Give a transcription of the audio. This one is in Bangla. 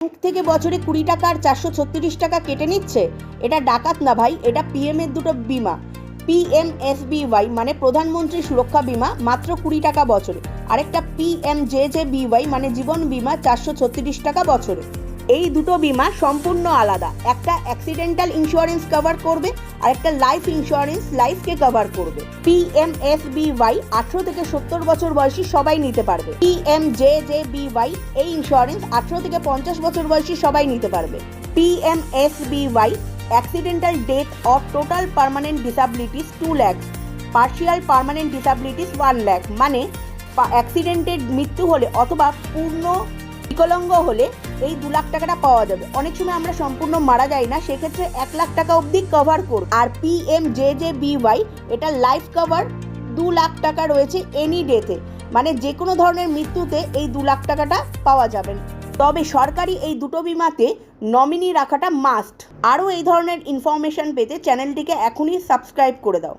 ব্যাংক থেকে বছরে 20 টাকা আর 436 টাকা কেটে নিচ্ছে। এটা ডাকাত না ভাই, এটা পিএম এর দুটো বিমা। পিএমএসবিওয়াই মানে প্রধানমন্ত্রী সুরক্ষা বিমা, মাত্র 20 টাকা বছরে। আরেকটা পিএমজেজেবিওয়াই মানে জীবন বিমা, 436 টাকা বছরে। এই দুটো বিমা সম্পূর্ণ আলাদা। একটা অ্যাক্সিডেন্টাল ইন্স্যুরেন্স কভার করবে আর একটা লাইফ ইন্স্যুরেন্স লাইফকে কভার করবে। পিএমএসবিওয়াই 18 থেকে 70 বছর বয়সী সবাই নিতে পারবে। পিএমজেজেবিওয়াই এই ইন্স্যুরেন্স 18 থেকে 50 বছর বয়সী সবাই নিতে পারবে। PMSBY accidental death or total permanent disabilities 2 lakh, partial permanent disabilities 1 lakh. মানে অ্যাক্সিডেন্টের মৃত্যু হলে অথবা পূর্ণ বিকলাঙ্গ হলে এই 2 লাখ টাকাটা পাওয়া যাবে। অনেক সময় আমরা সম্পূর্ণ মারা যাই না, সেক্ষেত্রে 1 লাখ টাকা অবধি কভার করব। আর পিএমজেজেবিওয়াই এটা লাইফ কভার 2 লাখ টাকা রয়েছে এনি ডেথে, মানে যে কোনো ধরনের মৃত্যুতে এই 2 লাখ টাকাটা পাওয়া যাবে। তবে সরকারি এই দুটো বিমাতে নমিনি রাখাটা মাস্ট। আরও এই ধরনের ইনফরমেশন পেতে চ্যানেলটিকে এখনই সাবস্ক্রাইব করে দাও।